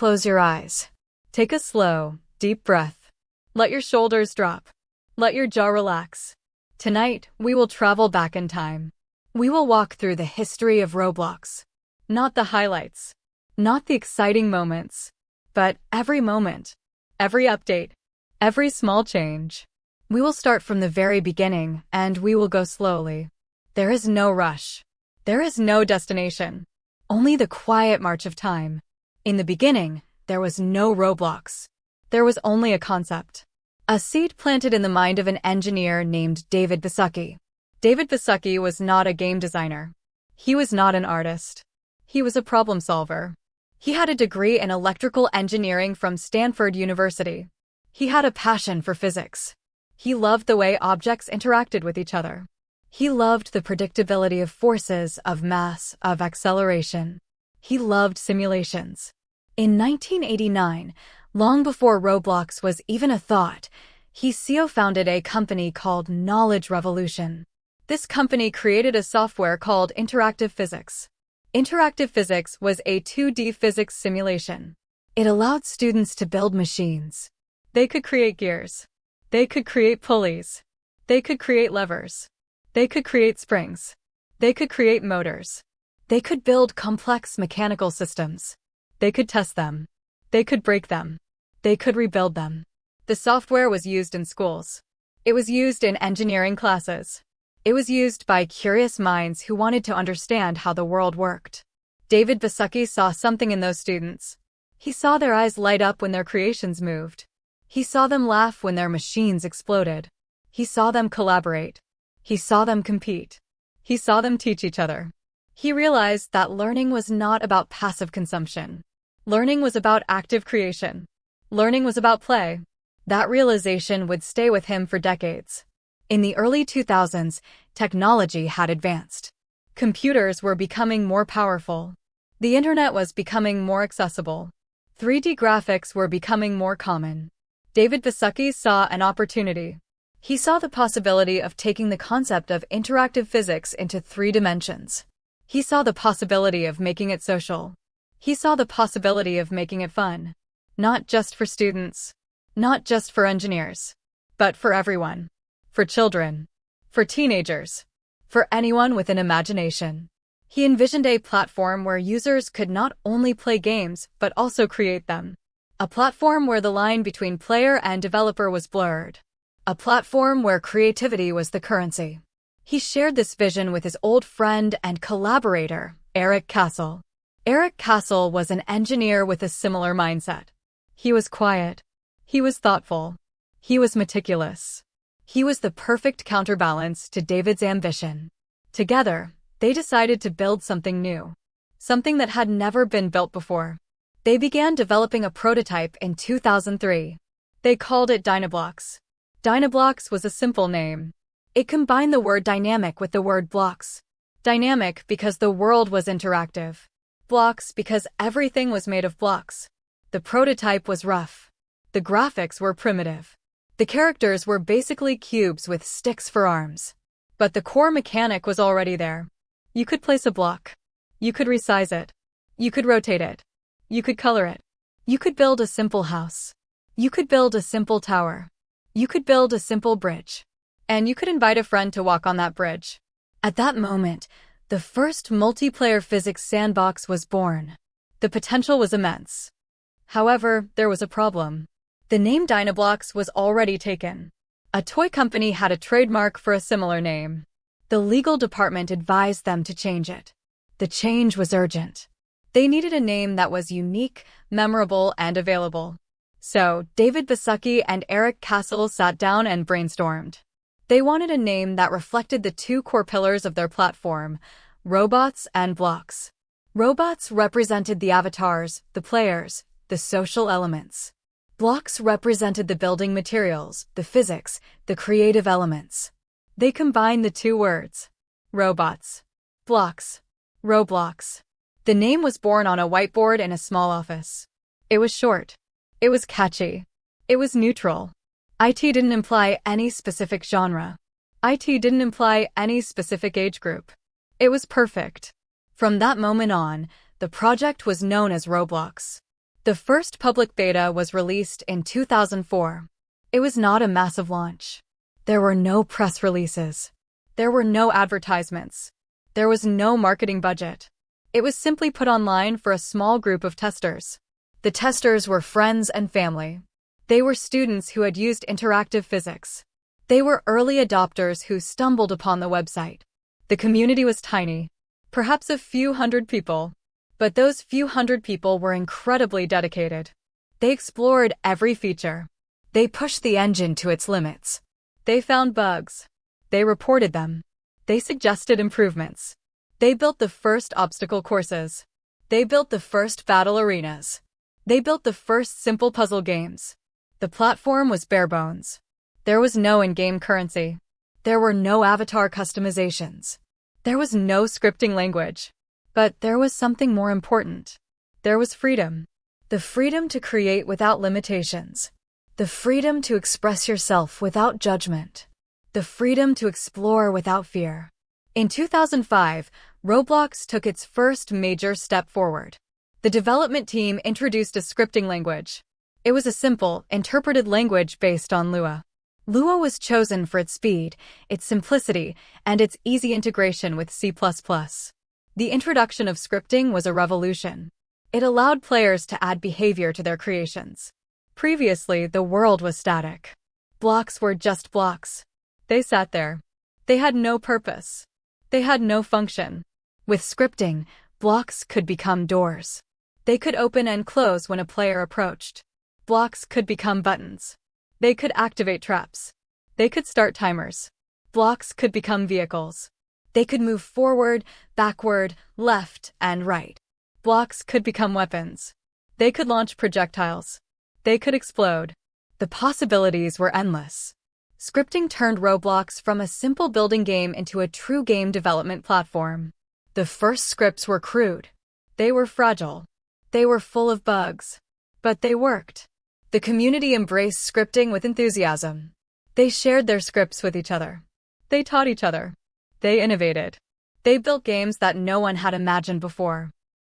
close your eyes. Take a slow, deep breath. Let your shoulders drop. Let your jaw relax. Tonight, we will travel back in time. We will walk through the history of Roblox. Not the highlights. Not the exciting moments. But every moment. Every update. Every small change. We will start from the very beginning, and we will go slowly. There is no rush. There is no destination. Only the quiet march of time. In the beginning, there was no Roblox. There was only a concept. A seed planted in the mind of an engineer named David Baszucki. David Baszucki was not a game designer. He was not an artist. He was a problem solver. He had a degree in electrical engineering from Stanford University. He had a passion for physics. He loved the way objects interacted with each other. He loved the predictability of forces, of mass, of acceleration. He loved simulations. In 1989, long before Roblox was even a thought, he co-founded a company called Knowledge Revolution. This company created a software called Interactive Physics. Interactive Physics was a 2D physics simulation. It allowed students to build machines. They could create gears. They could create pulleys. They could create levers. They could create springs. They could create motors. They could build complex mechanical systems. They could test them. They could break them. They could rebuild them. The software was used in schools. It was used in engineering classes. It was used by curious minds who wanted to understand how the world worked. David Baszucki saw something in those students. He saw their eyes light up when their creations moved. He saw them laugh when their machines exploded. He saw them collaborate. He saw them compete. He saw them teach each other. He realized that learning was not about passive consumption. Learning was about active creation. Learning was about play. That realization would stay with him for decades. In the early 2000s, technology had advanced. Computers were becoming more powerful. The internet was becoming more accessible. 3D graphics were becoming more common. David Baszucki saw an opportunity. He saw the possibility of taking the concept of interactive physics into 3 dimensions. He saw the possibility of making it social. He saw the possibility of making it fun. Not just for students. Not just for engineers. But for everyone. For children. For teenagers. For anyone with an imagination. He envisioned a platform where users could not only play games, but also create them. A platform where the line between player and developer was blurred. A platform where creativity was the currency. He shared this vision with his old friend and collaborator, Eric Castle. Eric Castle was an engineer with a similar mindset. He was quiet. He was thoughtful. He was meticulous. He was the perfect counterbalance to David's ambition. Together, they decided to build something new. Something that had never been built before. They began developing a prototype in 2003. They called it DynaBlocks. DynaBlocks was a simple name. It combined the word dynamic with the word blocks. Dynamic because the world was interactive. Blocks because everything was made of blocks. The prototype was rough. The graphics were primitive. The characters were basically cubes with sticks for arms. But the core mechanic was already there. You could place a block. You could resize it. You could rotate it. You could color it. You could build a simple house. You could build a simple tower. You could build a simple bridge. And you could invite a friend to walk on that bridge. At that moment, the first multiplayer physics sandbox was born. The potential was immense. However, there was a problem. The name DynaBlocks was already taken. A toy company had a trademark for a similar name. The legal department advised them to change it. The change was urgent. They needed a name that was unique, memorable, and available. So, David Baszucki and Eric Castle sat down and brainstormed. They wanted a name that reflected the 2 core pillars of their platform, robots and blocks. Robots represented the avatars, the players, the social elements. Blocks represented the building materials, the physics, the creative elements. They combined the 2 words. Robots. Blocks. Roblox. The name was born on a whiteboard in a small office. It was short. It was catchy. It was neutral. IT didn't imply any specific genre. IT didn't imply any specific age group. It was perfect. From that moment on, the project was known as Roblox. The first public beta was released in 2004. It was not a massive launch. There were no press releases. There were no advertisements. There was no marketing budget. It was simply put online for a small group of testers. The testers were friends and family. They were students who had used interactive physics. They were early adopters who stumbled upon the website. The community was tiny, perhaps a few hundred people. But those few hundred people were incredibly dedicated. They explored every feature. They pushed the engine to its limits. They found bugs. They reported them. They suggested improvements. They built the first obstacle courses. They built the first battle arenas. They built the first simple puzzle games. The platform was bare bones. There was no in-game currency. There were no avatar customizations. There was no scripting language. But there was something more important. There was freedom. The freedom to create without limitations. The freedom to express yourself without judgment. The freedom to explore without fear. In 2005, Roblox took its first major step forward. The development team introduced a scripting language. It was a simple, interpreted language based on Lua. Lua was chosen for its speed, its simplicity, and its easy integration with C++. The introduction of scripting was a revolution. It allowed players to add behavior to their creations. Previously, the world was static. Blocks were just blocks. They sat there. They had no purpose. They had no function. With scripting, blocks could become doors. They could open and close when a player approached. Blocks could become buttons. They could activate traps. They could start timers. Blocks could become vehicles. They could move forward, backward, left, and right. Blocks could become weapons. They could launch projectiles. They could explode. The possibilities were endless. Scripting turned Roblox from a simple building game into a true game development platform. The first scripts were crude. They were fragile. They were full of bugs. But they worked. The community embraced scripting with enthusiasm. They shared their scripts with each other. They taught each other. They innovated. They built games that no one had imagined before.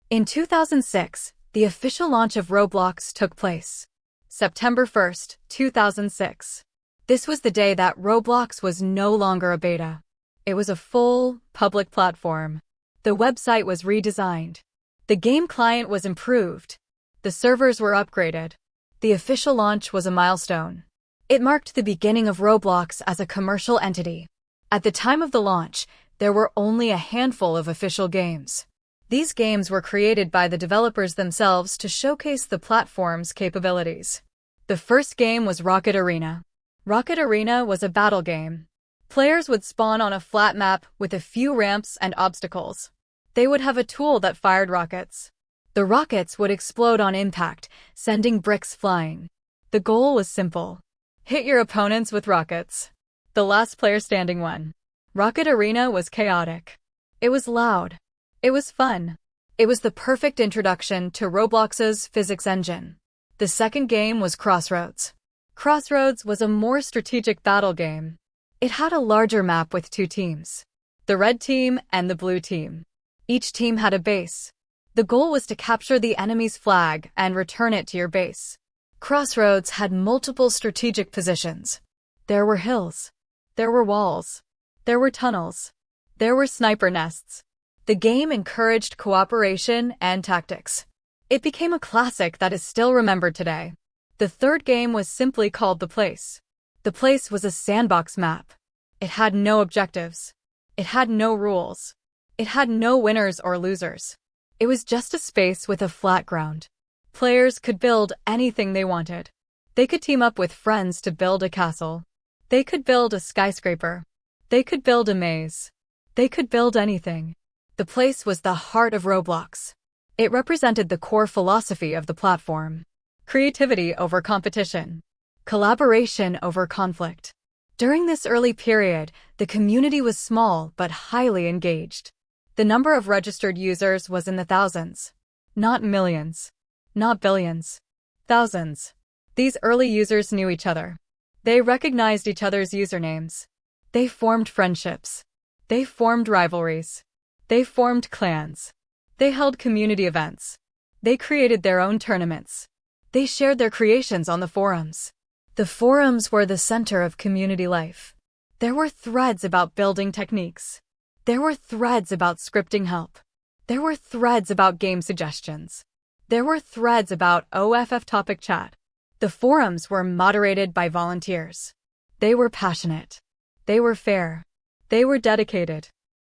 In 2006, the official launch of Roblox took place. September 1st, 2006. This was the day that Roblox was no longer a beta. It was a full, public platform. The website was redesigned. The game client was improved. The servers were upgraded. The official launch was a milestone. It marked the beginning of Roblox as a commercial entity. At the time of the launch, there were only a handful of official games. These games were created by the developers themselves to showcase the platform's capabilities. The first game was Rocket Arena. Rocket Arena was a battle game. Players would spawn on a flat map with a few ramps and obstacles. They would have a tool that fired rockets. The rockets would explode on impact, sending bricks flying. The goal was simple. Hit your opponents with rockets. The last player standing won. Rocket Arena was chaotic. It was loud. It was fun. It was the perfect introduction to Roblox's physics engine. The second game was Crossroads. Crossroads was a more strategic battle game. It had a larger map with two teams. The red team and the blue team. Each team had a base. The goal was to capture the enemy's flag and return it to your base. Crossroads had multiple strategic positions. There were hills. There were walls. There were tunnels. There were sniper nests. The game encouraged cooperation and tactics. It became a classic that is still remembered today. The third game was simply called The Place. The Place was a sandbox map. It had no objectives. It had no rules. It had no winners or losers. It was just a space with a flat ground. Players could build anything they wanted. They could team up with friends to build a castle. They could build a skyscraper. They could build a maze. They could build anything. The Place was the heart of Roblox. It represented the core philosophy of the platform. Creativity over competition. Collaboration over conflict. During this early period, the community was small but highly engaged. The number of registered users was in the thousands. Not millions. Not billions. Thousands. These early users knew each other. They recognized each other's usernames. They formed friendships. They formed rivalries. They formed clans. They held community events. They created their own tournaments. They shared their creations on the forums. The forums were the center of community life. There were threads about building techniques. There were threads about scripting help. There were threads about game suggestions. There were threads about OFF topic chat. The forums were moderated by volunteers. They were passionate. They were fair. They were dedicated.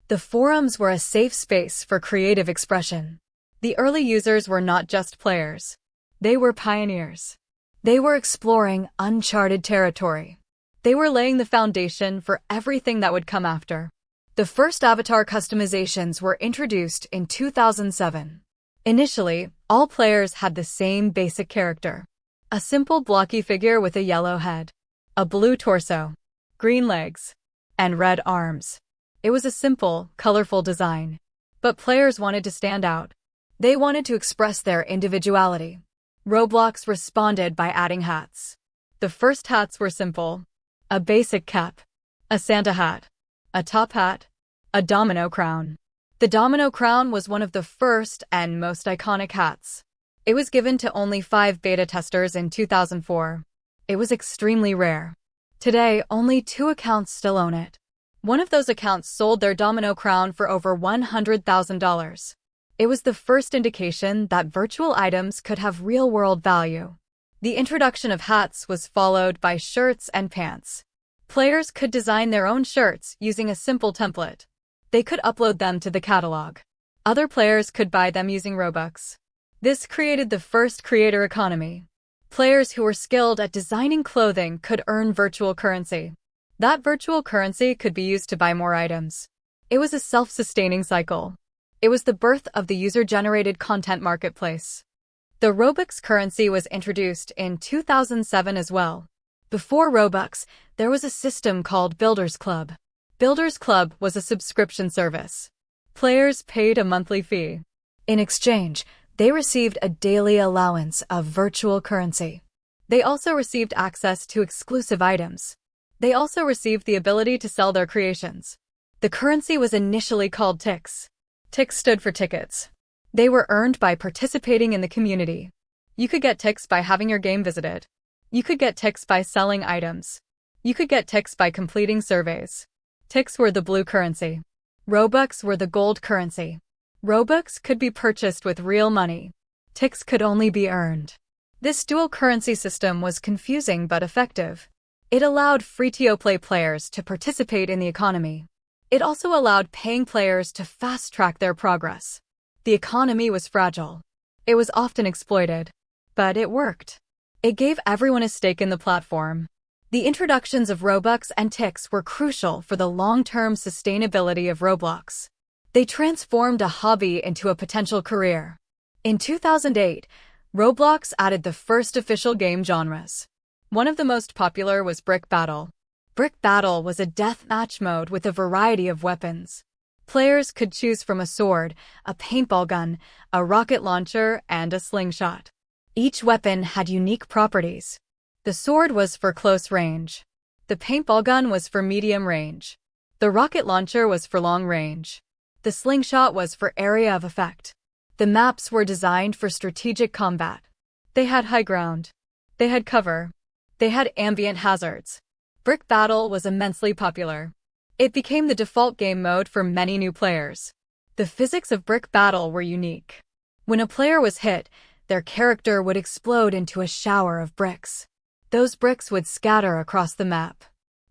The forums were a safe space for creative expression. The early users were not just players. They were pioneers. They were exploring uncharted territory. They were laying the foundation for everything that would come after. The first avatar customizations were introduced in 2007. Initially, all players had the same basic character. A simple blocky figure with a yellow head, a blue torso, green legs, and red arms. It was a simple, colorful design. But players wanted to stand out. They wanted to express their individuality. Roblox responded by adding hats. The first hats were simple. A basic cap, a Santa hat, a top hat, a domino crown. The domino crown was one of the first and most iconic hats. It was given to only 5 beta testers in 2004. It was extremely rare. Today, only 2 accounts still own it. One of those accounts sold their domino crown for over $100,000. It was the first indication that virtual items could have real-world value. The introduction of hats was followed by shirts and pants. Players could design their own shirts using a simple template. They could upload them to the catalog. Other players could buy them using Robux. This created the first creator economy. Players who were skilled at designing clothing could earn virtual currency. That virtual currency could be used to buy more items. It was a self-sustaining cycle. It was the birth of the user-generated content marketplace. The Robux currency was introduced in 2007 as well. Before Robux, there was a system called Builders Club. Builders Club was a subscription service. Players paid a monthly fee. In exchange, they received a daily allowance of virtual currency. They also received access to exclusive items. They also received the ability to sell their creations. The currency was initially called ticks. Ticks stood for tickets. They were earned by participating in the community. You could get ticks by having your game visited. You could get ticks by selling items. You could get ticks by completing surveys. Ticks were the blue currency. Robux were the gold currency. Robux could be purchased with real money. Ticks could only be earned. This dual currency system was confusing but effective. It allowed free-to-play players to participate in the economy. It also allowed paying players to fast-track their progress. The economy was fragile. It was often exploited. But it worked. It gave everyone a stake in the platform. The introductions of Robux and ticks were crucial for the long-term sustainability of Roblox. They transformed a hobby into a potential career. In 2008, Roblox added the first official game genres. One of the most popular was Brick Battle. Brick Battle was a deathmatch mode with a variety of weapons. Players could choose from a sword, a paintball gun, a rocket launcher, and a slingshot. Each weapon had unique properties. The sword was for close range. The paintball gun was for medium range. The rocket launcher was for long range. The slingshot was for area of effect. The maps were designed for strategic combat. They had high ground. They had cover. They had ambient hazards. Brick Battle was immensely popular. It became the default game mode for many new players. The physics of Brick Battle were unique. When a player was hit, their character would explode into a shower of bricks. Those bricks would scatter across the map.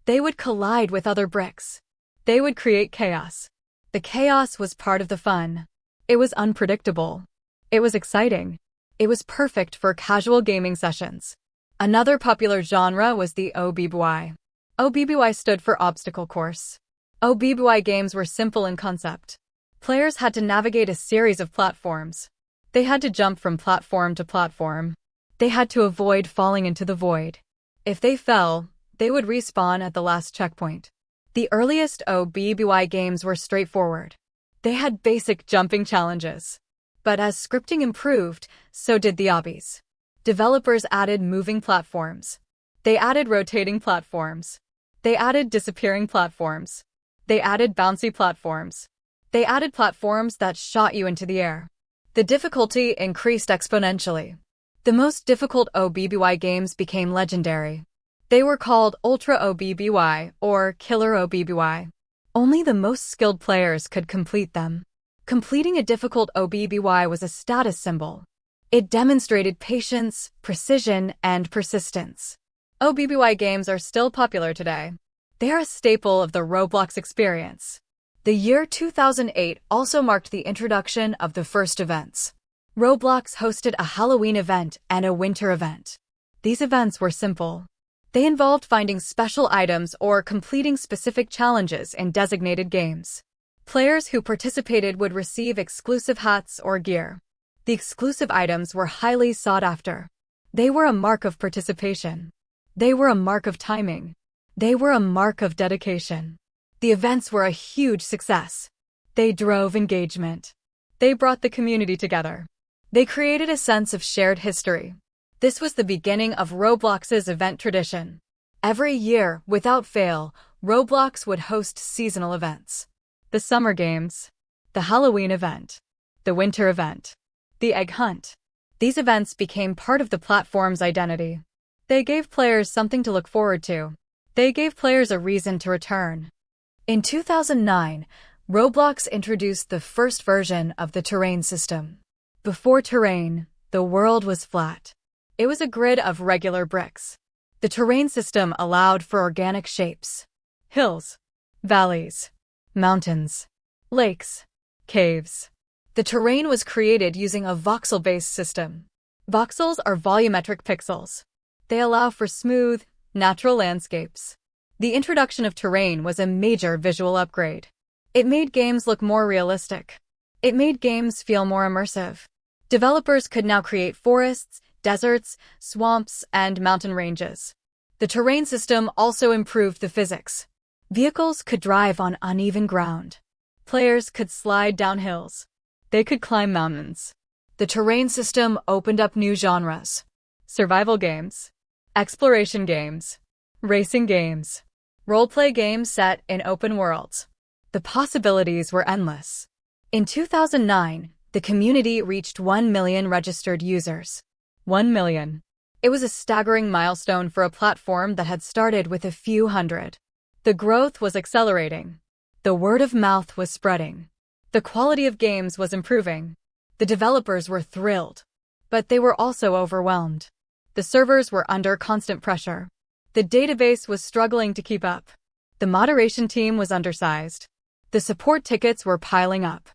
They would collide with other bricks. They would create chaos. The chaos was part of the fun. It was unpredictable. It was exciting. It was perfect for casual gaming sessions. Another popular genre was the OBBY. OBBY stood for obstacle course. OBBY games were simple in concept. Players had to navigate a series of platforms. They had to jump from platform to platform. They had to avoid falling into the void. If they fell, they would respawn at the last checkpoint. The earliest OBBY games were straightforward. They had basic jumping challenges. But as scripting improved, so did the obbies. Developers added moving platforms. They added rotating platforms. They added disappearing platforms. They added bouncy platforms. They added platforms that shot you into the air. The difficulty increased exponentially. The most difficult OBBY games became legendary. They were called Ultra OBBY or Killer OBBY. Only the most skilled players could complete them. Completing a difficult OBBY was a status symbol. It demonstrated patience, precision, and persistence. OBBY games are still popular today. They are a staple of the Roblox experience. The year 2008 also marked the introduction of the first events. Roblox hosted a Halloween event and a winter event. These events were simple. They involved finding special items or completing specific challenges in designated games. Players who participated would receive exclusive hats or gear. The exclusive items were highly sought after. They were a mark of participation. They were a mark of timing. They were a mark of dedication. The events were a huge success. They drove engagement. They brought the community together. They created a sense of shared history. This was the beginning of Roblox's event tradition. Every year, without fail, Roblox would host seasonal events. The summer games, the Halloween event, the winter event, the egg hunt. These events became part of the platform's identity. They gave players something to look forward to. They gave players a reason to return. In 2009, Roblox introduced the first version of the terrain system. Before terrain, the world was flat. It was a grid of regular bricks. The terrain system allowed for organic shapes: hills, valleys, mountains, lakes, caves. The terrain was created using a voxel-based system. Voxels are volumetric pixels. They allow for smooth, natural landscapes. The introduction of terrain was a major visual upgrade. It made games look more realistic. It made games feel more immersive. Developers could now create forests, deserts, swamps, and mountain ranges. The terrain system also improved the physics. Vehicles could drive on uneven ground. Players could slide down hills. They could climb mountains. The terrain system opened up new genres: survival games, exploration games, racing games, role-play games set in open worlds. The possibilities were endless. In 2009, the community reached 1 million registered users. 1 million. It was a staggering milestone for a platform that had started with a few hundred. The growth was accelerating. The word of mouth was spreading. The quality of games was improving. The developers were thrilled. But they were also overwhelmed. The servers were under constant pressure. The database was struggling to keep up. The moderation team was undersized. The support tickets were piling up.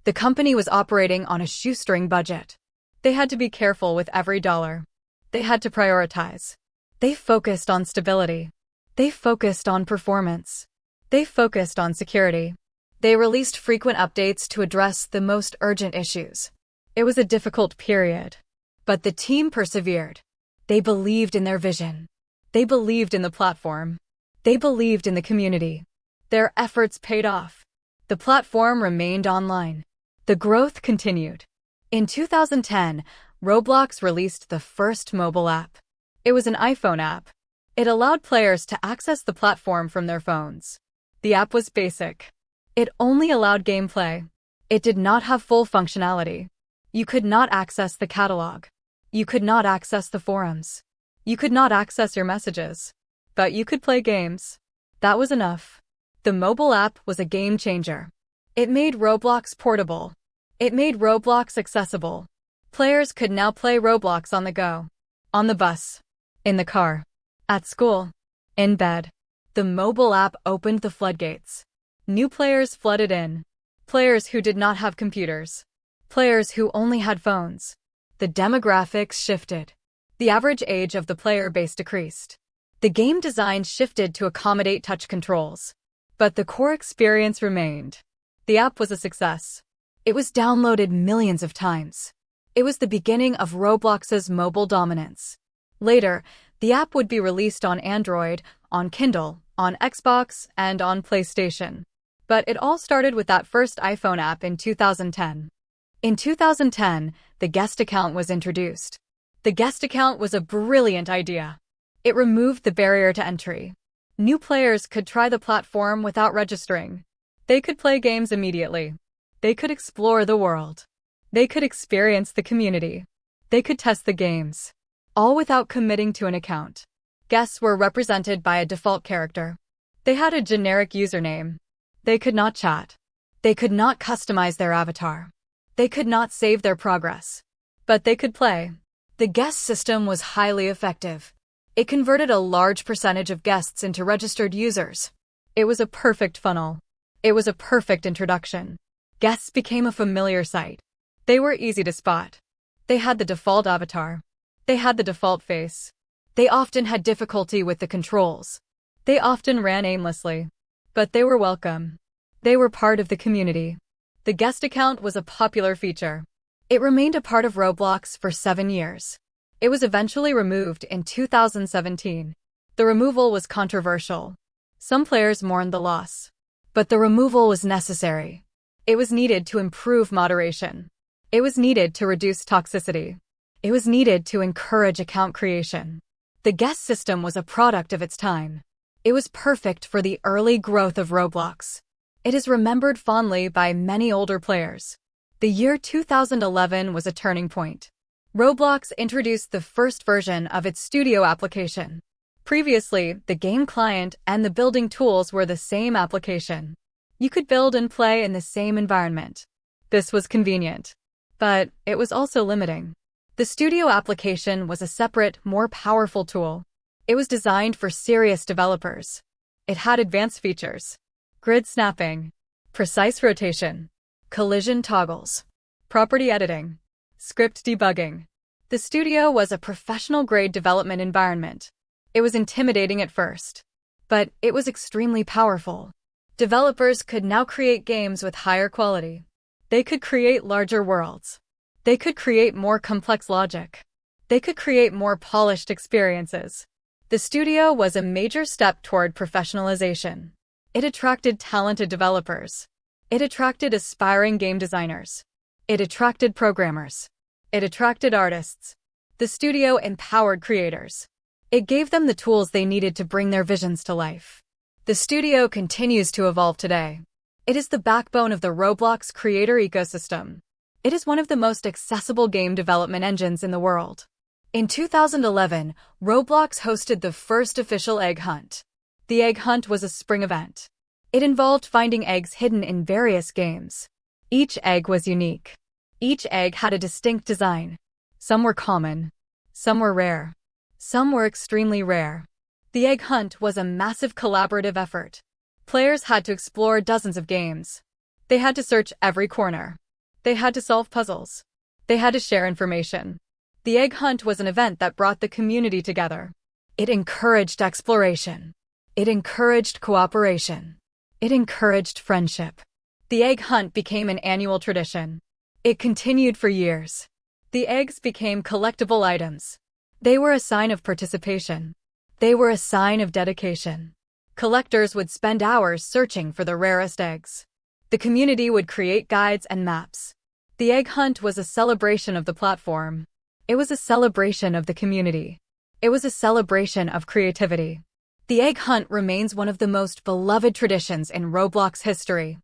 The company was operating on a shoestring budget. They had to be careful with every dollar. They had to prioritize. They focused on stability. They focused on performance. They focused on security. They released frequent updates to address the most urgent issues. It was a difficult period. But the team persevered. They believed in their vision. They believed in the platform. They believed in the community. Their efforts paid off. The platform remained online. The growth continued. In 2010, Roblox released the first mobile app. It was an iPhone app. It allowed players to access the platform from their phones. The app was basic. It only allowed gameplay. It did not have full functionality. You could not access the catalog. You could not access the forums. You could not access your messages. But you could play games. That was enough. The mobile app was a game changer. It made Roblox portable. It made Roblox accessible. Players could now play Roblox on the go. On the bus. In the car. At school. In bed. The mobile app opened the floodgates. New players flooded in. Players who did not have computers. Players who only had phones. The demographics shifted. The average age of the player base decreased. The game design shifted to accommodate touch controls. But the core experience remained. The app was a success. It was downloaded millions of times. It was the beginning of Roblox's mobile dominance. Later, the app would be released on Android, on Kindle, on Xbox, and on PlayStation. But it all started with that first iPhone app in 2010. In 2010, the guest account was introduced. The guest account was a brilliant idea. It removed the barrier to entry. New players could try the platform without registering. They could play games immediately. They could explore the world. They could experience the community. They could test the games, all without committing to an account. Guests were represented by a default character. They had a generic username. They could not chat. They could not customize their avatar. They could not save their progress. But they could play. The guest system was highly effective. It converted a large percentage of guests into registered users. It was a perfect funnel. It was a perfect introduction. Guests became a familiar sight. They were easy to spot. They had the default avatar. They had the default face. They often had difficulty with the controls. They often ran aimlessly. But they were welcome. They were part of the community. The guest account was a popular feature. It remained a part of Roblox for 7 years. It was eventually removed in 2017. The removal was controversial. Some players mourned the loss. But the removal was necessary. It was needed to improve moderation. It was needed to reduce toxicity. It was needed to encourage account creation. The guest system was a product of its time. It was perfect for the early growth of Roblox. It is remembered fondly by many older players. The year 2011 was a turning point. Roblox introduced the first version of its studio application. Previously, the game client and the building tools were the same application. You could build and play in the same environment. This was convenient. But it was also limiting. The studio application was a separate, more powerful tool. It was designed for serious developers. It had advanced features: grid snapping, precise rotation, collision toggles, property editing, script debugging. The studio was a professional-grade development environment. It was intimidating at first, but it was extremely powerful. Developers could now create games with higher quality. They could create larger worlds. They could create more complex logic. They could create more polished experiences. The studio was a major step toward professionalization. It attracted talented developers. It attracted aspiring game designers. It attracted programmers. It attracted artists. The studio empowered creators. It gave them the tools they needed to bring their visions to life. The studio continues to evolve today. It is the backbone of the Roblox creator ecosystem. It is one of the most accessible game development engines in the world. In 2011, Roblox hosted the first official egg hunt. The egg hunt was a spring event. It involved finding eggs hidden in various games. Each egg was unique. Each egg had a distinct design. Some were common. Some were rare. Some were extremely rare. The egg hunt was a massive collaborative effort. Players had to explore dozens of games. They had to search every corner. They had to solve puzzles. They had to share information. The egg hunt was an event that brought the community together. It encouraged exploration. It encouraged cooperation. It encouraged friendship. The egg hunt became an annual tradition. It continued for years. The eggs became collectible items. They were a sign of participation. They were a sign of dedication. Collectors would spend hours searching for the rarest eggs. The community would create guides and maps. The egg hunt was a celebration of the platform. It was a celebration of the community. It was a celebration of creativity. The egg hunt remains one of the most beloved traditions in Roblox history.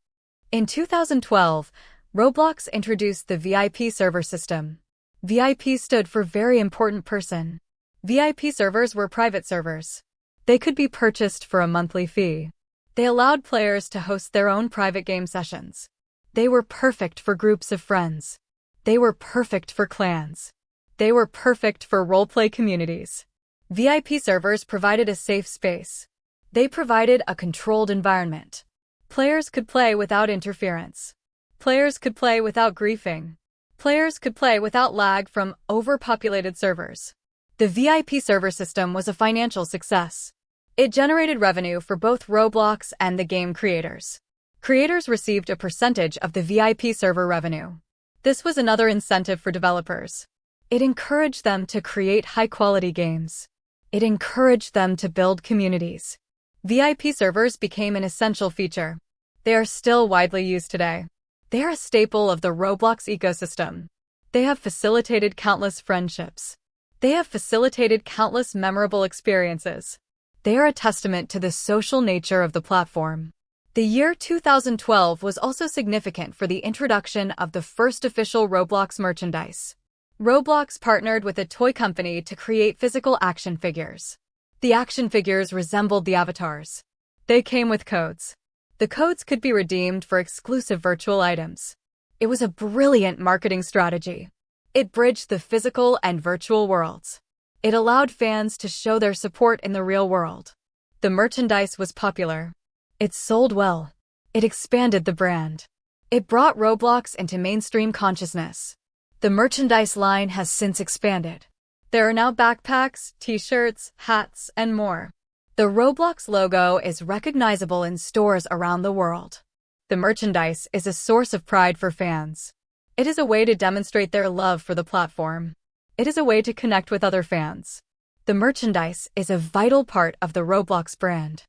In 2012, Roblox introduced the VIP server system. VIP stood for Very Important Person. VIP servers were private servers. They could be purchased for a monthly fee. They allowed players to host their own private game sessions. They were perfect for groups of friends. They were perfect for clans. They were perfect for roleplay communities. VIP servers provided a safe space. They provided a controlled environment. Players could play without interference. Players could play without griefing. Players could play without lag from overpopulated servers. The VIP server system was a financial success. It generated revenue for both Roblox and the game creators. Creators received a percentage of the VIP server revenue. This was another incentive for developers. It encouraged them to create high-quality games. It encouraged them to build communities. VIP servers became an essential feature. They are still widely used today. They are a staple of the Roblox ecosystem. They have facilitated countless friendships. They have facilitated countless memorable experiences. They are a testament to the social nature of the platform. The year 2012 was also significant for the introduction of the first official Roblox merchandise. Roblox partnered with a toy company to create physical action figures. The action figures resembled the avatars. They came with codes. The codes could be redeemed for exclusive virtual items. It was a brilliant marketing strategy. It bridged the physical and virtual worlds. It allowed fans to show their support in the real world. The merchandise was popular. It sold well. It expanded the brand. It brought Roblox into mainstream consciousness. The merchandise line has since expanded. There are now backpacks, t-shirts, hats, and more. The Roblox logo is recognizable in stores around the world. The merchandise is a source of pride for fans. It is a way to demonstrate their love for the platform. It is a way to connect with other fans. The merchandise is a vital part of the Roblox brand.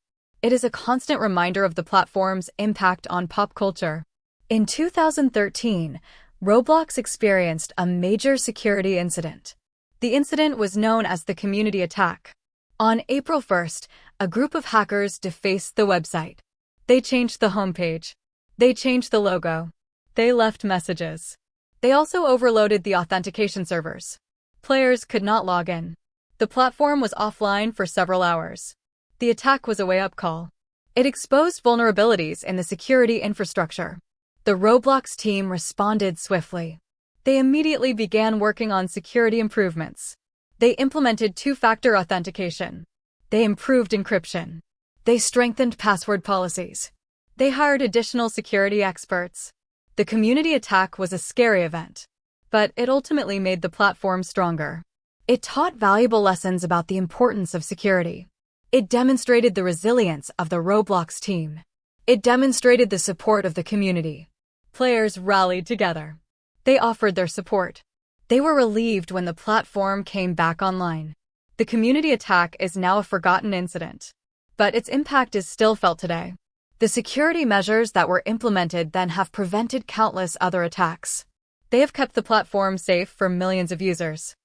It is a constant reminder of the platform's impact on pop culture. In 2013, Roblox experienced a major security incident. The incident was known as the community attack. On April 1st, a group of hackers defaced the website. They changed the homepage. They changed the logo. They left messages. They also overloaded the authentication servers. Players could not log in. The platform was offline for several hours. The attack was a wake-up call. It exposed vulnerabilities in the security infrastructure. The Roblox team responded swiftly. They immediately began working on security improvements. They implemented two-factor authentication. They improved encryption. They strengthened password policies. They hired additional security experts. The community attack was a scary event, but it ultimately made the platform stronger. It taught valuable lessons about the importance of security. It demonstrated the resilience of the Roblox team. It demonstrated the support of the community. Players rallied together. They offered their support. They were relieved when the platform came back online. The community attack is now a forgotten incident, but its impact is still felt today. The security measures that were implemented then have prevented countless other attacks. They have kept the platform safe for millions of users.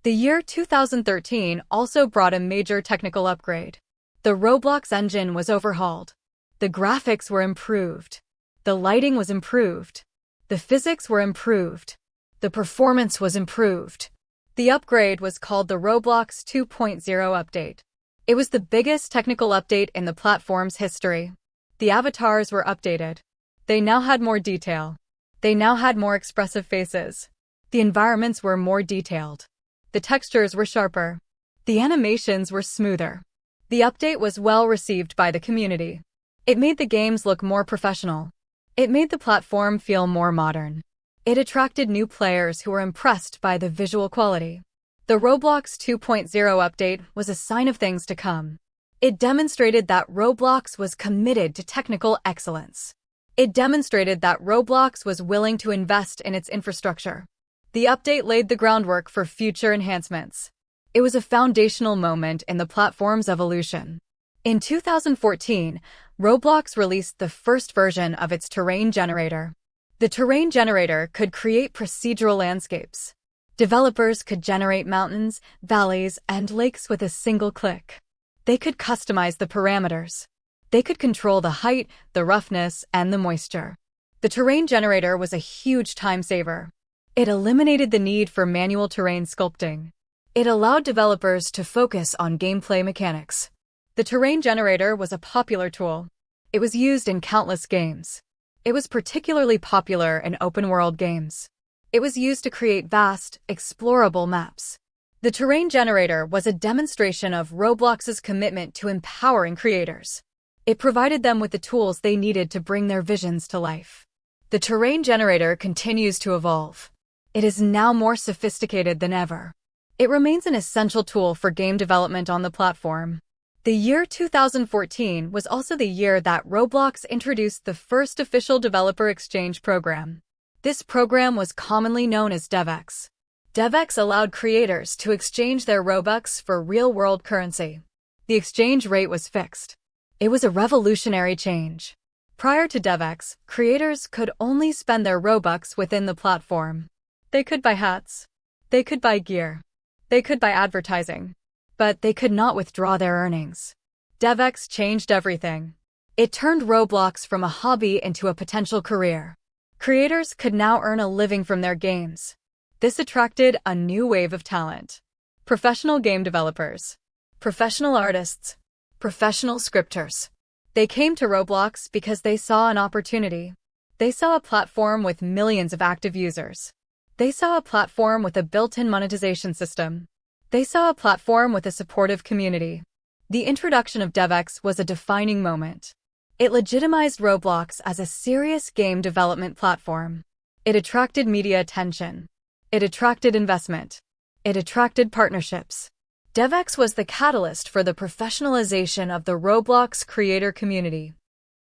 The year 2013 also brought a major technical upgrade. The Roblox engine was overhauled. The graphics were improved. The lighting was improved. The physics were improved. The performance was improved. The upgrade was called the Roblox 2.0 update. It was the biggest technical update in the platform's history. The avatars were updated. They now had more detail. They now had more expressive faces. The environments were more detailed. The textures were sharper. The animations were smoother. The update was well received by the community. It made the games look more professional. It made the platform feel more modern. It attracted new players who were impressed by the visual quality. The Roblox 2.0 update was a sign of things to come. It demonstrated that Roblox was committed to technical excellence. It demonstrated that Roblox was willing to invest in its infrastructure. The update laid the groundwork for future enhancements. It was a foundational moment in the platform's evolution. In 2014, Roblox released the first version of its terrain generator. The terrain generator could create procedural landscapes. Developers could generate mountains, valleys, and lakes with a single click. They could customize the parameters. They could control the height, the roughness, and the moisture. The terrain generator was a huge time saver. It eliminated the need for manual terrain sculpting. It allowed developers to focus on gameplay mechanics. The terrain generator was a popular tool. It was used in countless games. It was particularly popular in open-world games. It was used to create vast, explorable maps. The terrain generator was a demonstration of Roblox's commitment to empowering creators. It provided them with the tools they needed to bring their visions to life. The terrain generator continues to evolve. It is now more sophisticated than ever. It remains an essential tool for game development on the platform. The year 2014 was also the year that Roblox introduced the first official developer exchange program. This program was commonly known as DevX. DevX allowed creators to exchange their Robux for real-world currency. The exchange rate was fixed. It was a revolutionary change. Prior to DevX, creators could only spend their Robux within the platform. They could buy hats. They could buy gear. They could buy advertising. But they could not withdraw their earnings. DevX changed everything. It turned Roblox from a hobby into a potential career. Creators could now earn a living from their games. This attracted a new wave of talent. Professional game developers, professional artists, professional scripters. They came to Roblox because they saw an opportunity. They saw a platform with millions of active users. They saw a platform with a built-in monetization system. They saw a platform with a supportive community. The introduction of DevX was a defining moment. It legitimized Roblox as a serious game development platform. It attracted media attention. It attracted investment. It attracted partnerships. DevX was the catalyst for the professionalization of the Roblox creator community.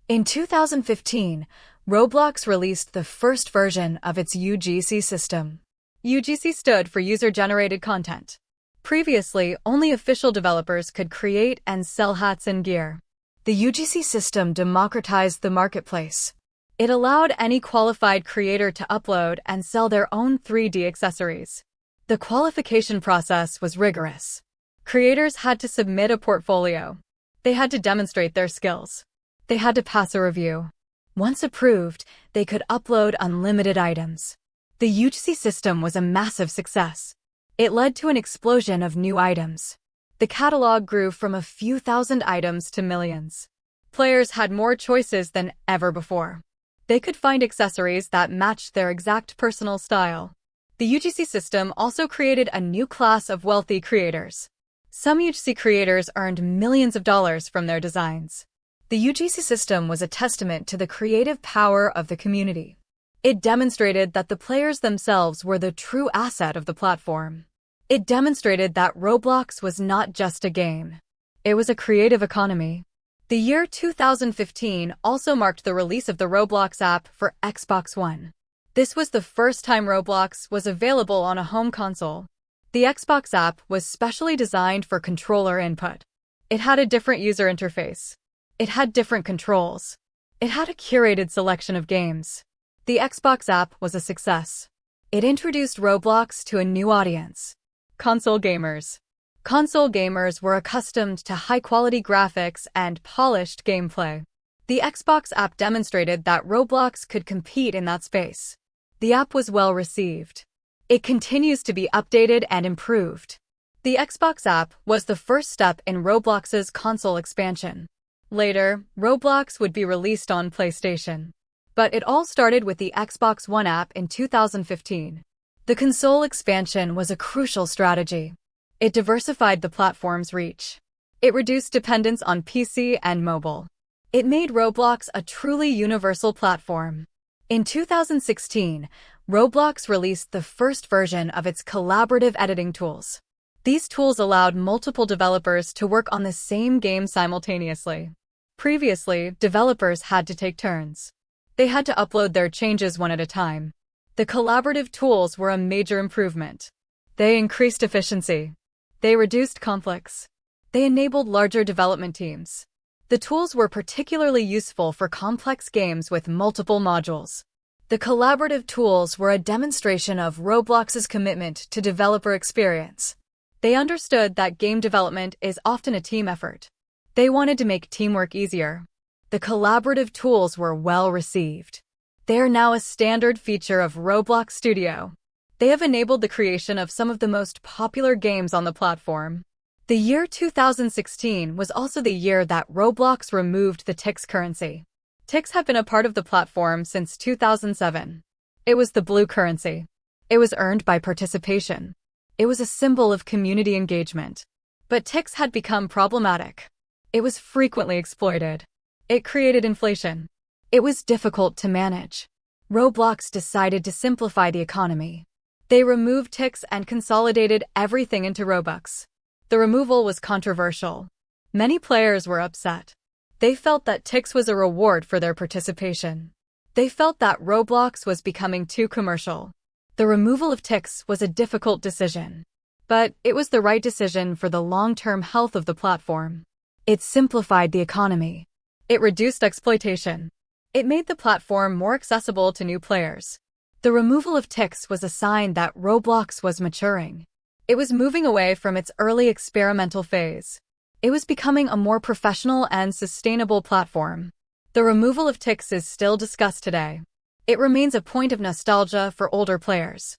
In 2015, Roblox released the first version of its UGC system. UGC stood for User-Generated Content. Previously, only official developers could create and sell hats and gear. The UGC system democratized the marketplace. It allowed any qualified creator to upload and sell their own 3D accessories. The qualification process was rigorous. Creators had to submit a portfolio. They had to demonstrate their skills. They had to pass a review. Once approved, they could upload unlimited items. The UGC system was a massive success. It led to an explosion of new items. The catalog grew from a few thousand items to millions. Players had more choices than ever before. They could find accessories that matched their exact personal style. The UGC system also created a new class of wealthy creators. Some UGC creators earned millions of dollars from their designs. The UGC system was a testament to the creative power of the community. It demonstrated that the players themselves were the true asset of the platform. It demonstrated that Roblox was not just a game. It was a creative economy. The year 2015 also marked the release of the Roblox app for Xbox One. This was the first time Roblox was available on a home console. The Xbox app was specially designed for controller input. It had a different user interface. It had different controls. It had a curated selection of games. The Xbox app was a success. It introduced Roblox to a new audience. Console gamers. Console gamers were accustomed to high-quality graphics and polished gameplay. The Xbox app demonstrated that Roblox could compete in that space. The app was well received. It continues to be updated and improved. The Xbox app was the first step in Roblox's console expansion. Later, Roblox would be released on PlayStation. But it all started with the Xbox One app in 2015. The console expansion was a crucial strategy. It diversified the platform's reach. It reduced dependence on PC and mobile. It made Roblox a truly universal platform. In 2016, Roblox released the first version of its collaborative editing tools. These tools allowed multiple developers to work on the same game simultaneously. Previously, developers had to take turns. They had to upload their changes one at a time. The collaborative tools were a major improvement. They increased efficiency. They reduced conflicts. They enabled larger development teams. The tools were particularly useful for complex games with multiple modules. The collaborative tools were a demonstration of Roblox's commitment to developer experience. They understood that game development is often a team effort. They wanted to make teamwork easier. The collaborative tools were well received. They are now a standard feature of Roblox Studio. They have enabled the creation of some of the most popular games on the platform. The year 2016 was also the year that Roblox removed the TIX currency. TIX have been a part of the platform since 2007. It was the blue currency. It was earned by participation. It was a symbol of community engagement. But TIX had become problematic. It was frequently exploited. It created inflation. It was difficult to manage. Roblox decided to simplify the economy. They removed TIX and consolidated everything into Robux. The removal was controversial. Many players were upset. They felt that TIX was a reward for their participation. They felt that Roblox was becoming too commercial. The removal of TIX was a difficult decision. But it was the right decision for the long-term health of the platform. It simplified the economy. It reduced exploitation. It made the platform more accessible to new players. The removal of TIX was a sign that Roblox was maturing. It was moving away from its early experimental phase. It was becoming a more professional and sustainable platform. The removal of ticks is still discussed today. It remains a point of nostalgia for older players.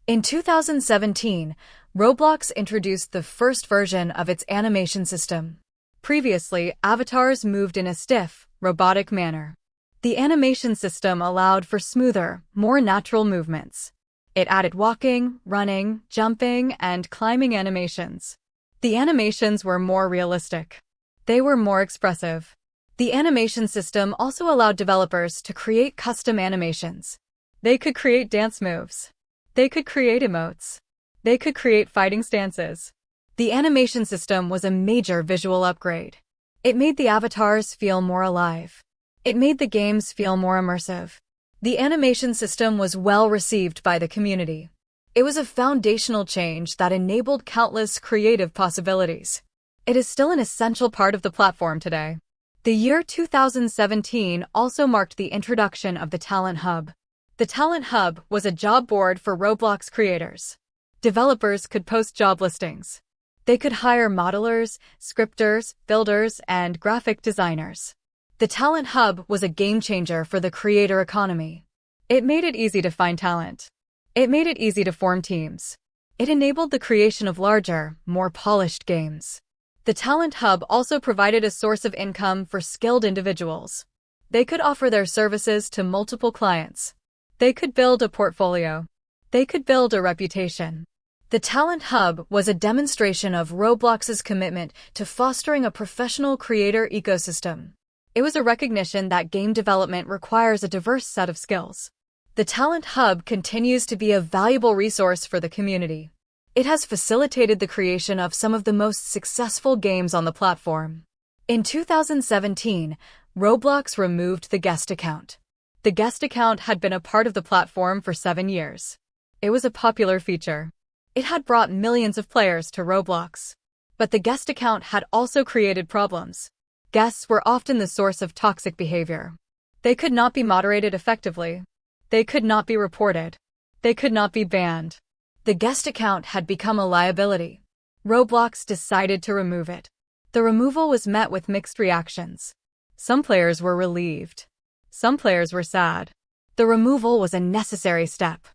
In 2017, Roblox introduced the first version of its animation system. Previously, avatars moved in a stiff, robotic manner. The animation system allowed for smoother, more natural movements. It added walking, running, jumping, and climbing animations. The animations were more realistic. They were more expressive. The animation system also allowed developers to create custom animations. They could create dance moves. They could create emotes. They could create fighting stances. The animation system was a major visual upgrade. It made the avatars feel more alive. It made the games feel more immersive. The animation system was well received by the community. It was a foundational change that enabled countless creative possibilities. It is still an essential part of the platform today. The year 2017 also marked the introduction of the Talent Hub. The Talent Hub was a job board for Roblox creators. Developers could post job listings. They could hire modelers, scripters, builders, and graphic designers. The Talent Hub was a game changer for the creator economy. It made it easy to find talent. It made it easy to form teams. It enabled the creation of larger, more polished games. The Talent Hub also provided a source of income for skilled individuals. They could offer their services to multiple clients. They could build a portfolio. They could build a reputation. The Talent Hub was a demonstration of Roblox's commitment to fostering a professional creator ecosystem. It was a recognition that game development requires a diverse set of skills. The Talent Hub continues to be a valuable resource for the community. It has facilitated the creation of some of the most successful games on the platform. In 2017, Roblox removed the guest account. The guest account had been a part of the platform for 7 years. It was a popular feature. It had brought millions of players to Roblox. But the guest account had also created problems. Guests were often the source of toxic behavior. They could not be moderated effectively. They could not be reported. They could not be banned. The guest account had become a liability. Roblox decided to remove it. The removal was met with mixed reactions. Some players were relieved. Some players were sad. The removal was a necessary step.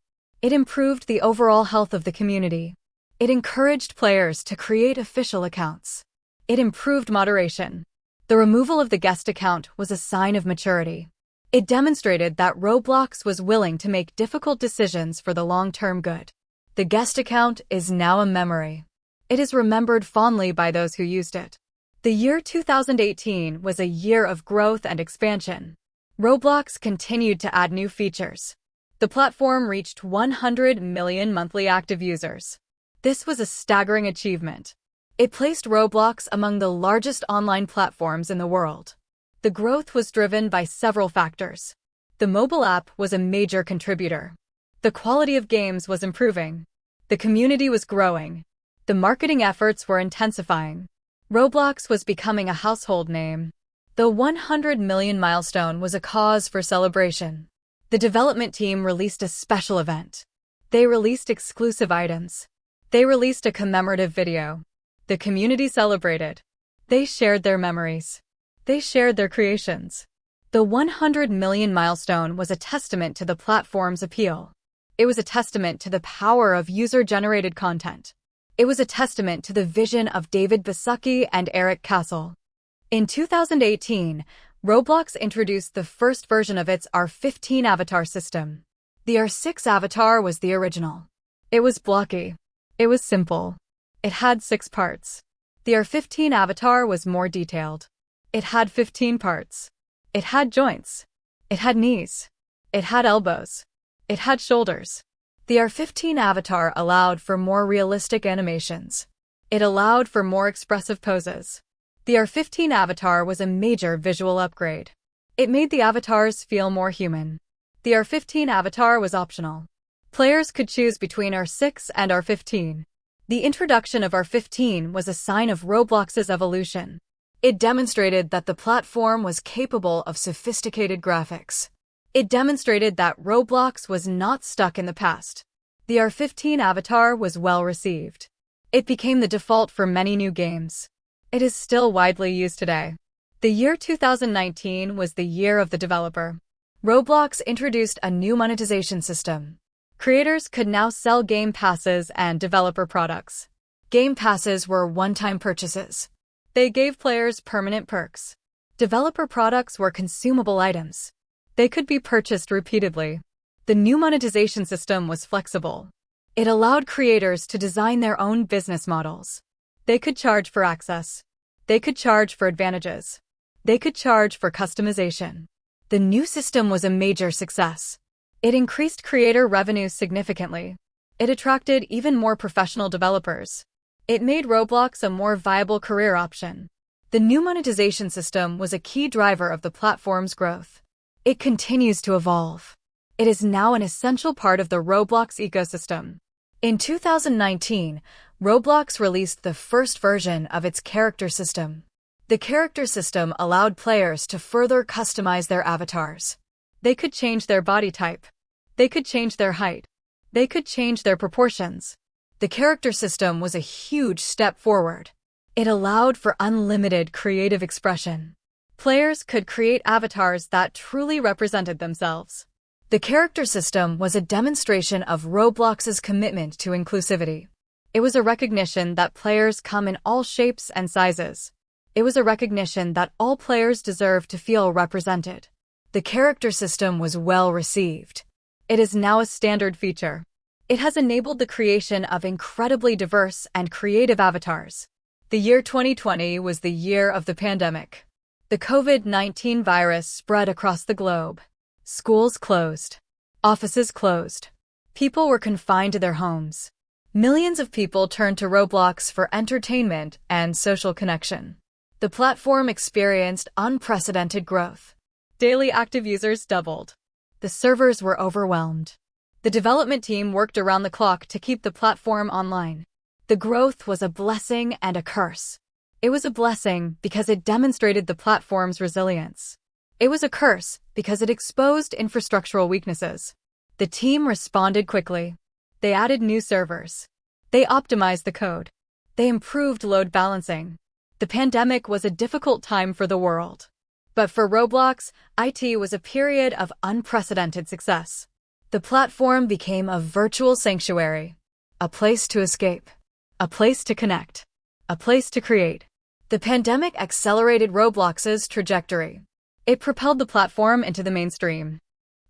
It improved the overall health of the community. It encouraged players to create official accounts. It improved moderation. The removal of the guest account was a sign of maturity. It demonstrated that Roblox was willing to make difficult decisions for the long-term good. The guest account is now a memory. It is remembered fondly by those who used it. The year 2018 was a year of growth and expansion. Roblox continued to add new features. The platform reached 100 million monthly active users. This was a staggering achievement. It placed Roblox among the largest online platforms in the world. The growth was driven by several factors. The mobile app was a major contributor. The quality of games was improving. The community was growing. The marketing efforts were intensifying. Roblox was becoming a household name. The 100 million milestone was a cause for celebration. The development team released a special event. They released exclusive items. They released a commemorative video. The community celebrated. They shared their memories. They shared their creations. The 100 million milestone was a testament to the platform's appeal. It was a testament to the power of user-generated content. It was a testament to the vision of David Baszucki and Eric Castle. In 2018, Roblox introduced the first version of its R15 avatar system. The R6 avatar was the original. It was blocky. It was simple. It had 6 parts. The R15 avatar was more detailed. It had 15 parts. It had joints. It had knees. It had elbows. It had shoulders. The R15 avatar allowed for more realistic animations. It allowed for more expressive poses. The R15 avatar was a major visual upgrade. It made the avatars feel more human. The R15 avatar was optional. Players could choose between R6 and R15. The introduction of R15 was a sign of Roblox's evolution. It demonstrated that the platform was capable of sophisticated graphics. It demonstrated that Roblox was not stuck in the past. The R15 avatar was well received. It became the default for many new games. It is still widely used today. The year 2019 was the year of the developer. Roblox introduced a new monetization system. Creators could now sell game passes and developer products. Game passes were one-time purchases. They gave players permanent perks. Developer products were consumable items. They could be purchased repeatedly. The new monetization system was flexible. It allowed creators to design their own business models. They could charge for access. They could charge for advantages. They could charge for customization. The new system was a major success. It increased creator revenue significantly. It attracted even more professional developers. It made Roblox a more viable career option. The new monetization system was a key driver of the platform's growth. It continues to evolve. It is now an essential part of the Roblox ecosystem. In 2019, Roblox released the first version of its character system. The character system allowed players to further customize their avatars. They could change their body type. They could change their height. They could change their proportions. The character system was a huge step forward. It allowed for unlimited creative expression. Players could create avatars that truly represented themselves. The character system was a demonstration of Roblox's commitment to inclusivity. It was a recognition that players come in all shapes and sizes. It was a recognition that all players deserve to feel represented. The character system was well received. It is now a standard feature. It has enabled the creation of incredibly diverse and creative avatars. The year 2020 was the year of the pandemic. The COVID-19 virus spread across the globe. Schools closed. Offices closed. People were confined to their homes. Millions of people turned to Roblox for entertainment and social connection. The platform experienced unprecedented growth. Daily active users doubled. The servers were overwhelmed. The development team worked around the clock to keep the platform online. The growth was a blessing and a curse. It was a blessing because it demonstrated the platform's resilience. It was a curse because it exposed infrastructural weaknesses. The team responded quickly. They added new servers. They optimized the code. They improved load balancing. The pandemic was a difficult time for the world. But for Roblox, it was a period of unprecedented success. The platform became a virtual sanctuary, a place to escape, a place to connect, a place to create. The pandemic accelerated Roblox's trajectory. It propelled the platform into the mainstream.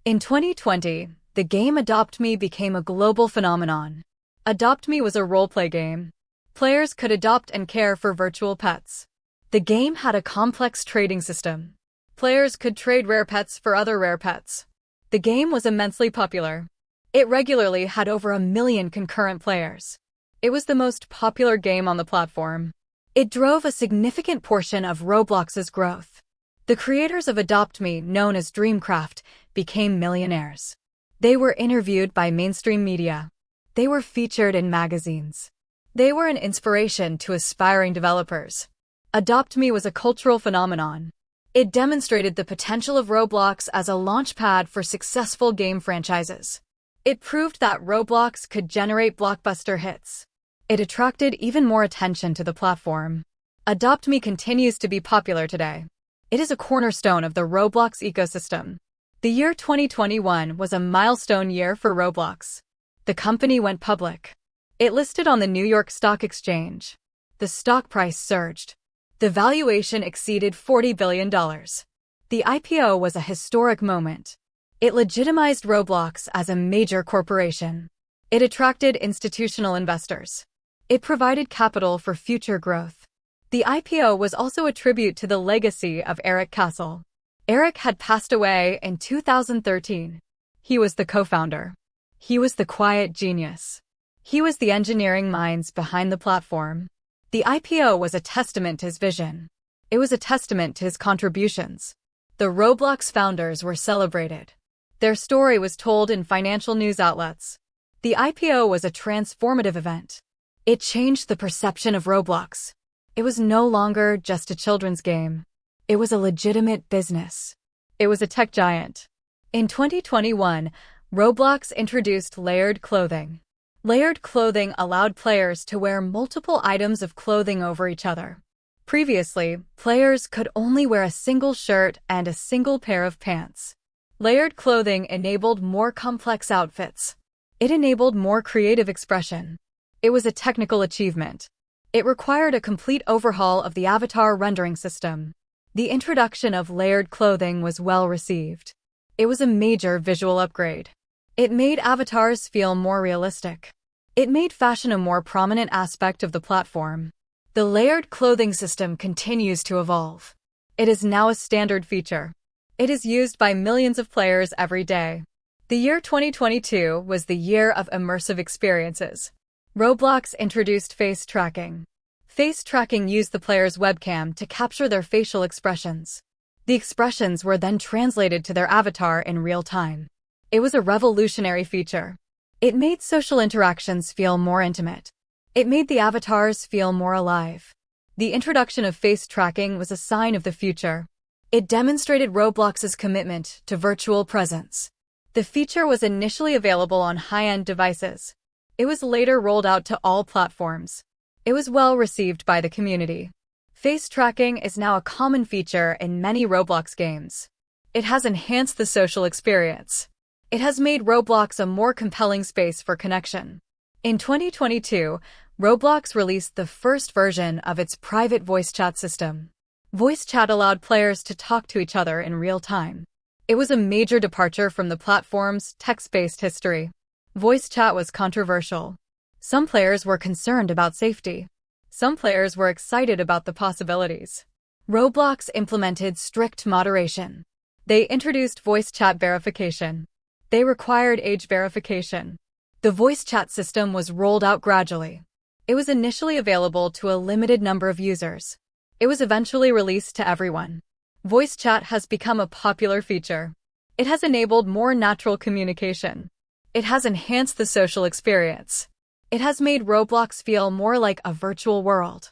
In 2020, the game Adopt Me became a global phenomenon. Adopt Me was a role-play game. Players could adopt and care for virtual pets. The game had a complex trading system. Players could trade rare pets for other rare pets. The game was immensely popular. It regularly had over 1 million concurrent players. It was the most popular game on the platform. It drove a significant portion of Roblox's growth. The creators of Adopt Me, known as Dreamcraft, became millionaires. They were interviewed by mainstream media. They were featured in magazines. They were an inspiration to aspiring developers. Adopt Me was a cultural phenomenon. It demonstrated the potential of Roblox as a launchpad for successful game franchises. It proved that Roblox could generate blockbuster hits. It attracted even more attention to the platform. Adopt Me continues to be popular today. It is a cornerstone of the Roblox ecosystem. The year 2021 was a milestone year for Roblox. The company went public. It listed on the New York Stock Exchange. The stock price surged. The valuation exceeded $40 billion. The IPO was a historic moment. It legitimized Roblox as a major corporation. It attracted institutional investors. It provided capital for future growth. The IPO was also a tribute to the legacy of Eric Castle. Eric had passed away in 2013. He was the co-founder. He was the quiet genius. He was the engineering minds behind the platform. The IPO was a testament to his vision. It was a testament to his contributions. The Roblox founders were celebrated. Their story was told in financial news outlets. The IPO was a transformative event. It changed the perception of Roblox. It was no longer just a children's game. It was a legitimate business. It was a tech giant. In 2021, Roblox introduced layered clothing. Layered clothing allowed players to wear multiple items of clothing over each other. Previously, players could only wear a single shirt and a single pair of pants. Layered clothing enabled more complex outfits. It enabled more creative expression. It was a technical achievement. It required a complete overhaul of the avatar rendering system. The introduction of layered clothing was well received. It was a major visual upgrade. It made avatars feel more realistic. It made fashion a more prominent aspect of the platform. The layered clothing system continues to evolve. It is now a standard feature. It is used by millions of players every day. The year 2022 was the year of immersive experiences. Roblox introduced face tracking. Face tracking used the player's webcam to capture their facial expressions. The expressions were then translated to their avatar in real time. It was a revolutionary feature. It made social interactions feel more intimate. It made the avatars feel more alive. The introduction of face tracking was a sign of the future. It demonstrated Roblox's commitment to virtual presence. The feature was initially available on high-end devices. It was later rolled out to all platforms. It was well received by the community. Face tracking is now a common feature in many Roblox games. It has enhanced the social experience. It has made Roblox a more compelling space for connection. In 2022, Roblox released the first version of its private voice chat system. Voice chat allowed players to talk to each other in real time. It was a major departure from the platform's text-based history. Voice chat was controversial. Some players were concerned about safety. Some players were excited about the possibilities. Roblox implemented strict moderation. They introduced voice chat verification. They required age verification. The voice chat system was rolled out gradually. It was initially available to a limited number of users. It was eventually released to everyone. Voice chat has become a popular feature. It has enabled more natural communication. It has enhanced the social experience. It has made Roblox feel more like a virtual world.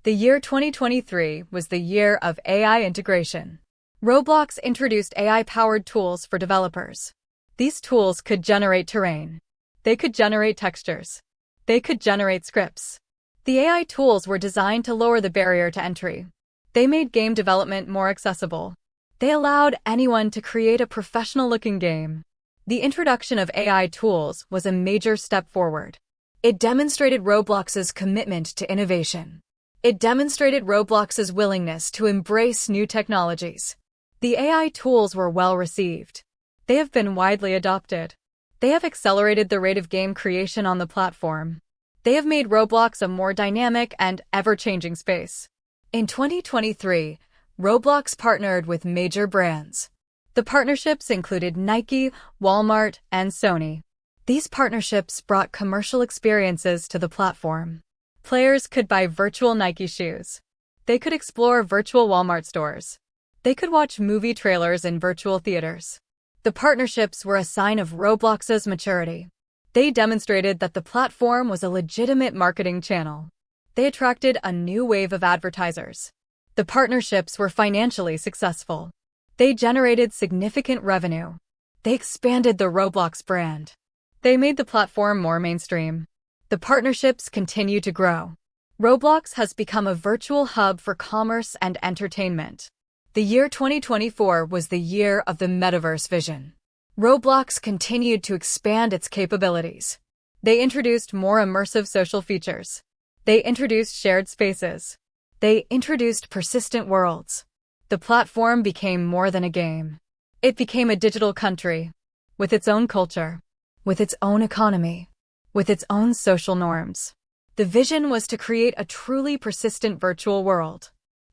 The year 2023 was the year of AI integration. Roblox introduced AI-powered tools for developers. These tools could generate terrain. They could generate textures. They could generate scripts. The AI tools were designed to lower the barrier to entry. They made game development more accessible. They allowed anyone to create a professional-looking game. The introduction of AI tools was a major step forward. It demonstrated Roblox's commitment to innovation. It demonstrated Roblox's willingness to embrace new technologies. The AI tools were well received. They have been widely adopted. They have accelerated the rate of game creation on the platform. They have made Roblox a more dynamic and ever-changing space. In 2023, Roblox partnered with major brands. The partnerships included Nike, Walmart, and Sony. These partnerships brought commercial experiences to the platform. Players could buy virtual Nike shoes. They could explore virtual Walmart stores. They could watch movie trailers in virtual theaters. The partnerships were a sign of Roblox's maturity. They demonstrated that the platform was a legitimate marketing channel. They attracted a new wave of advertisers. The partnerships were financially successful. They generated significant revenue. They expanded the Roblox brand. They made the platform more mainstream. The partnerships continue to grow. Roblox has become a virtual hub for commerce and entertainment. The year 2024 was the year of the metaverse vision. Roblox continued to expand its capabilities. They introduced more immersive social features. They introduced shared spaces. They introduced persistent worlds. The platform became more than a game. It became a digital country, with its own culture, with its own economy, with its own social norms. The vision was to create a truly persistent virtual world.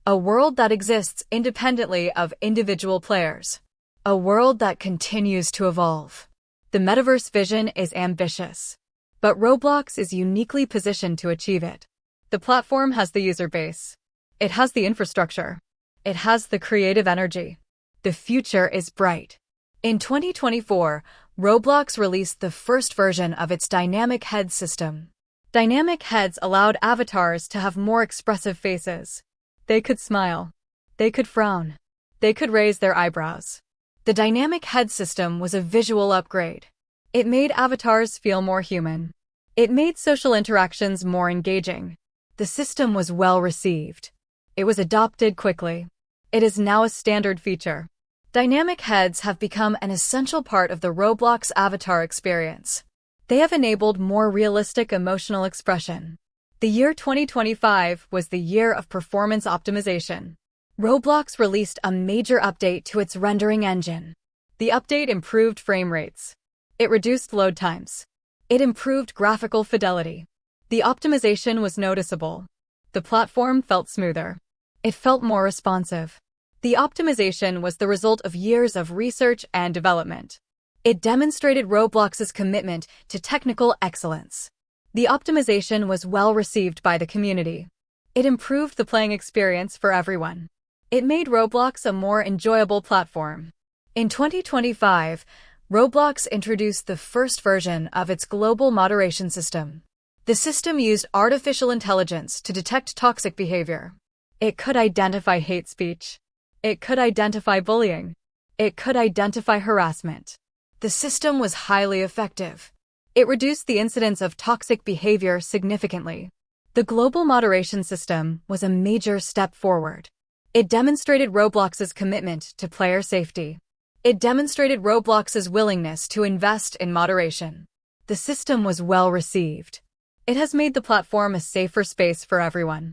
A world that exists independently of individual players. A world that continues to evolve. The metaverse vision is ambitious, but Roblox is uniquely positioned to achieve it. The platform has the user base. It has the infrastructure. It has the creative energy. The future is bright. In 2024, Roblox released the first version of its dynamic head system. Dynamic heads allowed avatars to have more expressive faces. They could smile. They could frown. They could raise their eyebrows. The dynamic head system was a visual upgrade. It made avatars feel more human. It made social interactions more engaging. The system was well received. It was adopted quickly. It is now a standard feature. Dynamic heads have become an essential part of the Roblox avatar experience. They have enabled more realistic emotional expression. The year 2025 was the year of performance optimization. Roblox released a major update to its rendering engine. The update improved frame rates. It reduced load times. It improved graphical fidelity. The optimization was noticeable. The platform felt smoother. It felt more responsive. The optimization was the result of years of research and development. It demonstrated Roblox's commitment to technical excellence. The optimization was well received by the community. It improved the playing experience for everyone. It made Roblox a more enjoyable platform. In 2025, Roblox introduced the first version of its global moderation system. The system used artificial intelligence to detect toxic behavior. It could identify hate speech. It could identify bullying. It could identify harassment. The system was highly effective. It reduced the incidence of toxic behavior significantly. The global moderation system was a major step forward. It demonstrated Roblox's commitment to player safety. It demonstrated Roblox's willingness to invest in moderation. The system was well received. It has made the platform a safer space for everyone.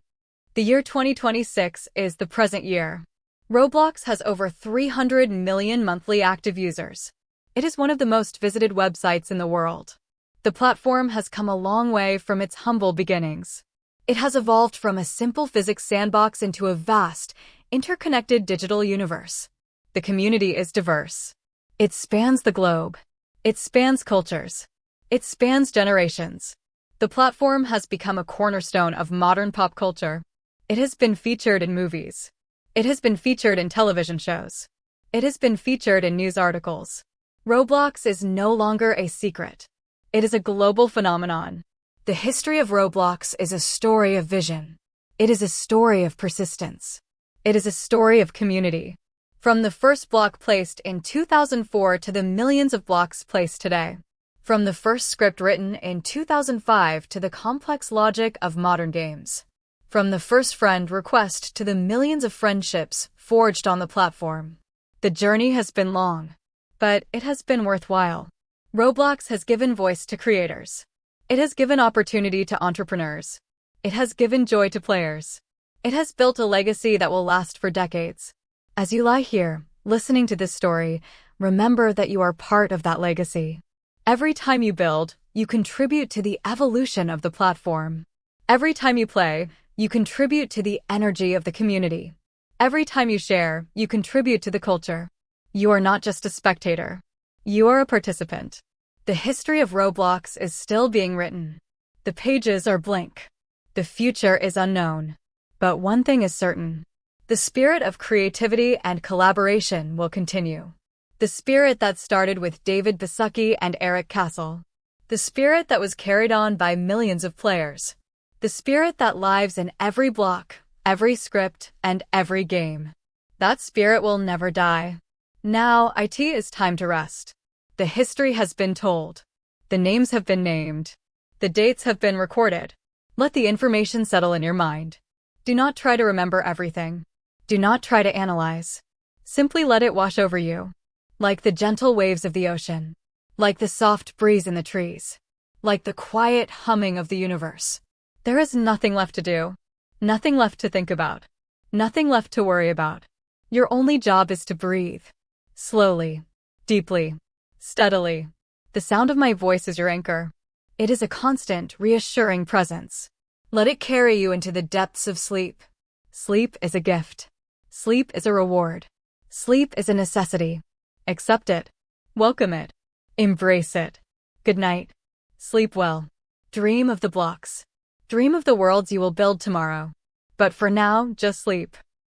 The year 2026 is the present year. Roblox has over 300 million monthly active users. It is one of the most visited websites in the world. The platform has come a long way from its humble beginnings. It has evolved from a simple physics sandbox into a vast, interconnected digital universe. The community is diverse. It spans the globe. It spans cultures. It spans generations. The platform has become a cornerstone of modern pop culture. It has been featured in movies. It has been featured in television shows. It has been featured in news articles. Roblox is no longer a secret. It is a global phenomenon. The history of Roblox is a story of vision. It is a story of persistence. It is a story of community. From the first block placed in 2004 to the millions of blocks placed today. From the first script written in 2005 to the complex logic of modern games. From the first friend request to the millions of friendships forged on the platform. The journey has been long, but it has been worthwhile. Roblox has given voice to creators. It has given opportunity to entrepreneurs. It has given joy to players. It has built a legacy that will last for decades. As you lie here, listening to this story, remember that you are part of that legacy. Every time you build, you contribute to the evolution of the platform. Every time you play, you contribute to the energy of the community. Every time you share, you contribute to the culture. You are not just a spectator. You are a participant. The history of Roblox is still being written. The pages are blank. The future is unknown. But one thing is certain. The spirit of creativity and collaboration will continue. The spirit that started with David Baszucki and Eric Castle. The spirit that was carried on by millions of players. The spirit that lives in every block, every script, and every game. That spirit will never die. Now, it is time to rest. The history has been told. The names have been named. The dates have been recorded. Let the information settle in your mind. Do not try to remember everything. Do not try to analyze. Simply let it wash over you. Like the gentle waves of the ocean. Like the soft breeze in the trees. Like the quiet humming of the universe. There is nothing left to do. Nothing left to think about. Nothing left to worry about. Your only job is to breathe. Slowly. Deeply. Steadily. The sound of my voice is your anchor. It is a constant, reassuring presence. Let it carry you into the depths of sleep. Sleep is a gift. Sleep is a reward. Sleep is a necessity. Accept it. Welcome it. Embrace it. Good night. Sleep well. Dream of the blocks. Dream of the worlds you will build tomorrow. But for now, just sleep.